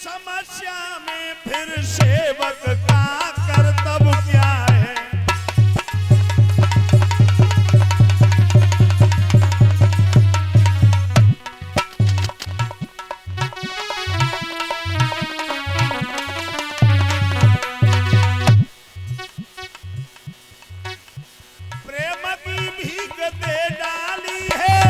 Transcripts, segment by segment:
समस्या में फिर सेवक का कर्तव्य क्या है? प्रेम की भीख दे डाली है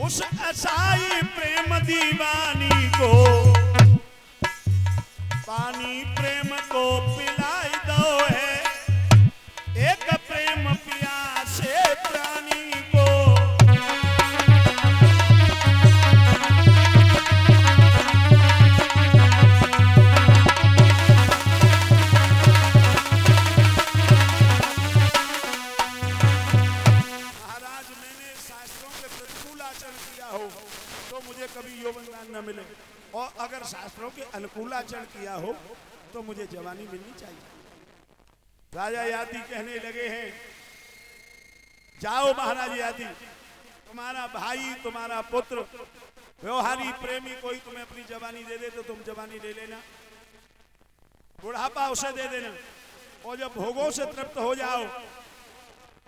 उस असाई प्रेम दीवानी को, पानी प्रेम को पिलाई दो है एक प्रेम प्यासे प्राणी को। महाराज मैंने शास्त्रों के प्रतिकूल आचरण किया हो तो मुझे कभी यौवनदान न मिले, और अगर शास्त्रों के अनुकूल आचरण किया हो तो मुझे जवानी मिलनी चाहिए। राजा याति कहने लगे हैं, जाओ महाराज याति, तुम्हारा भाई तुम्हारा पुत्र व्यवहारी प्रेमी कोई तुम्हें अपनी जवानी दे दे तो तुम जवानी ले लेना, बुढ़ापा उसे दे देना, और जब भोगों से तृप्त हो जाओ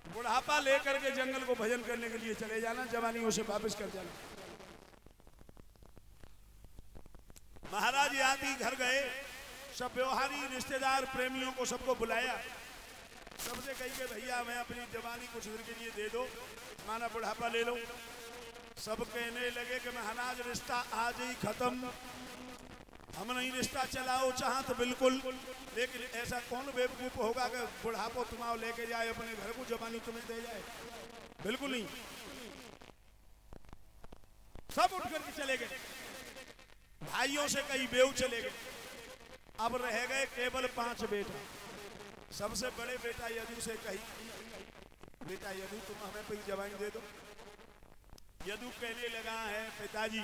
बुढ़ापा लेकर के जंगल को भजन करने के लिए चले जाना, जवानी उसे वापस कर जाना। महाराज याति घर गए, सब व्यवहारी रिश्तेदार प्रेमियों को सबको बुलाया, सबसे कही कि भैया मैं अपनी जवानी कुछ दिन के लिए दे दो, माना बुढ़ापा ले लो। सब कहने लगे कि महाराज रिश्ता आज ही खत्म, हम नहीं रिश्ता चलाओ चाह तो बिल्कुल, लेकिन ऐसा कौन बेवकूफ होगा कि बुढ़ापो तुम्हारा लेके जाए अपने घर को, जवानी तुम्हें दे जाए, बिल्कुल नहीं। सब उठ करके चले गए, भाइयों से कई बेऊ चले गए, अब रह गए केवल 5 बेटा। सबसे बड़े बेटा यदु से कही, बेटा यदु तुम हमें अपनी जवानी दे दो। यदु कहने लगा है, पिताजी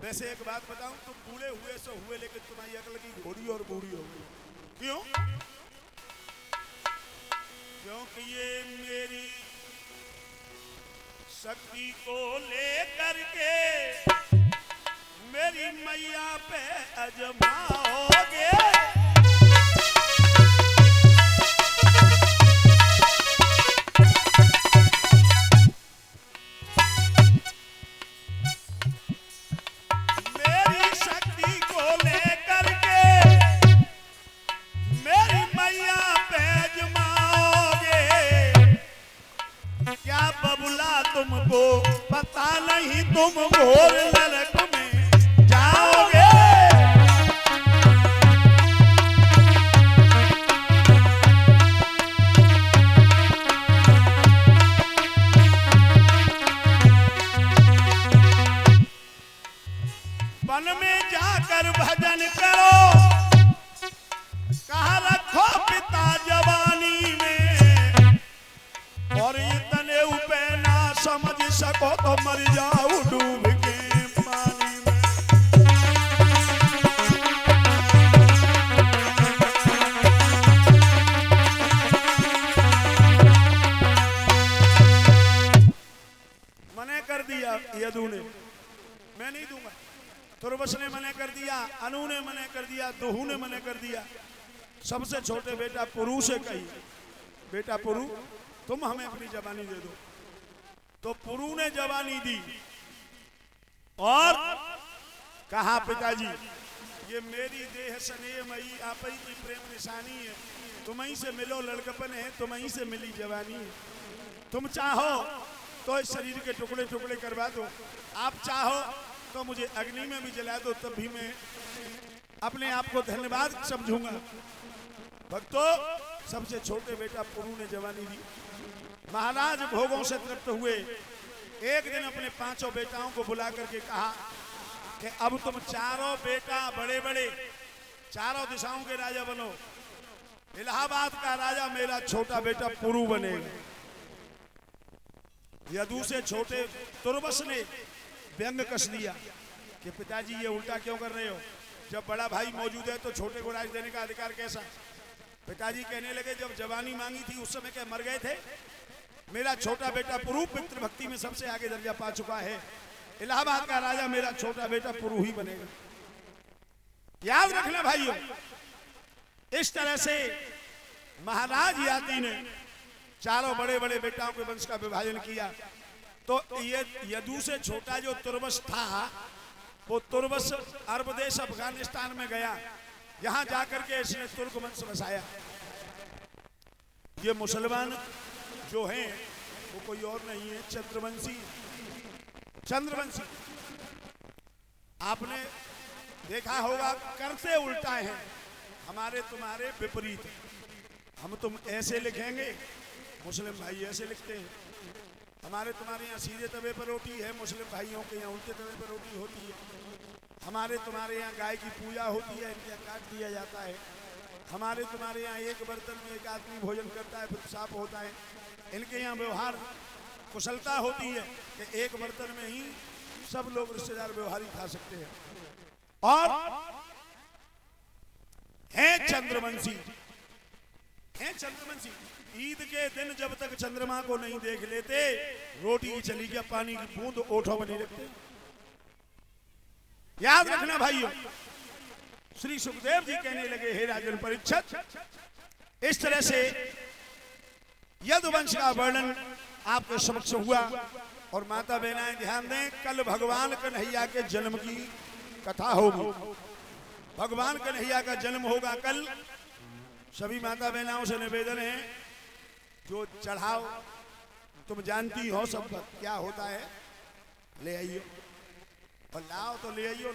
वैसे एक बात बताऊं, तुम बूढ़े हुए सो हुए लेकिन तुम्हारी अकल की घोड़ी और बूढ़ी हो गई। क्यों? क्योंकि ये मेरी शक्ति को लेकर के मेरी मैया पे अजमाओगे। मेरी शक्ति को लेकर के मेरी मैया पे अजमाओगे। क्या बबुला तुमको पता नहीं, तुम घोर नरक में जाओगे। वन में जाकर भजन करो, कहाँ रखो पिता जवानी में, और इतने उपे ना समझ सको तो मर जाओ डूब के पानी में। मने कर दिया यदु ने, मैं नहीं दूंगा। तुर्वस ने मने कर दिया, अनु ने मने कर दिया, दोहू ने मने कर दिया। सबसे छोटे बेटा पुरु से कही, बेटा पुरु तुम हमें अपनी जवानी दे दो। तो पुरु ने जवानी दी और कहा, पिताजी ये मेरी देह स्नेह मई आप ही की प्रेम निशानी है, तुम ही से मिलो लड़कपन है, तुम ही से मिली जवानी है। तुम चाहो तो इस शरीर के टुकड़े टुकड़े करवा दो, आप चाहो तो मुझे अग्नि में भी जला दो, तब भी मैं अपने आप को धन्यवाद समझूंगा। भक्तों, सबसे छोटे बेटा पुरु ने जवानी दी। महाराज भोगों से तृप्त हुए, एक दिन अपने 5 बेटाओं को बुला करके कहा कि अब तुम चारों बेटा बड़े बड़े चारों दिशाओं के राजा बनो। इलाहाबाद का राजा मेरा छोटा बेटा पुरु बनेगा। यदु से छोटे तुर्वस ने व्यंग कस दिया कि पिताजी ये उल्टा क्यों कर रहे हो, जब बड़ा भाई मौजूद है तो छोटे को राज देने का अधिकार कैसा। पिताजी कहने लगे, जब जवानी मांगी थी उस समय क्या मर गए थे? मेरा छोटा बेटा पुरु पितृभक्ति में सबसे आगे दर्जा पा चुका है, इलाहाबाद का राजा मेरा छोटा बेटा पुरोहित बनेगा। याद रखना भाइयों, इस तरह से महाराज याति ने चारों बड़े बड़े बेटाओं के वंश का विभाजन किया। तो ये यदु से छोटा जो तुर्वस था, वो तुर्वस अरब देश अफगानिस्तान में गया, यहां जाकर के इसने तुर्क वंश बसाया। ये मुसलमान जो हैं वो कोई और नहीं है, चंद्रवंशी। चंद्रवंशी आपने देखा होगा, करते उल्टा है, हमारे तुम्हारे विपरीत। हम तुम ऐसे लिखेंगे, मुस्लिम भाई ऐसे लिखते हैं। हमारे तुम्हारे यहाँ सीधे तवे पर रोटी है, मुस्लिम भाइयों के यहाँ उल्टे तवे पर रोटी होती है। हमारे तुम्हारे यहाँ गाय की पूजा होती है, इनके यहाँ काट दिया जाता है। हमारे तुम्हारे यहाँ एक बर्तन में एक आदमी भोजन करता है, फिर साफ होता है। इनके यहाँ व्यवहार कुशलता होती है कि एक बर्तन में ही सब लोग रिश्तेदार व्यवहार ही खा सकते हैं। और हैं चंद्रवंशी, हैं चंद्रवंशी। ईद के दिन जब तक चंद्रमा को नहीं देख लेते, रोटी चली गया, पानी की बूंद ओठों में नहीं रखते। याद रखना भाइयों, श्री सुखदेव जी कहने लगे, हे राजन परीक्षित, इस तरह से यदुवंश का वर्णन आपके समक्ष हुआ। और माता बहनाएं ध्यान दें, कल भगवान कन्हैया के जन्म की कथा होगी। भगवान कन्हैया का जन्म होगा कल। सभी माता बहनाओं से निवेदन है, जो चढ़ाओ तुम जानती हो सब क्या होता है, ले आइयो, और लाओ तो ले आइयो।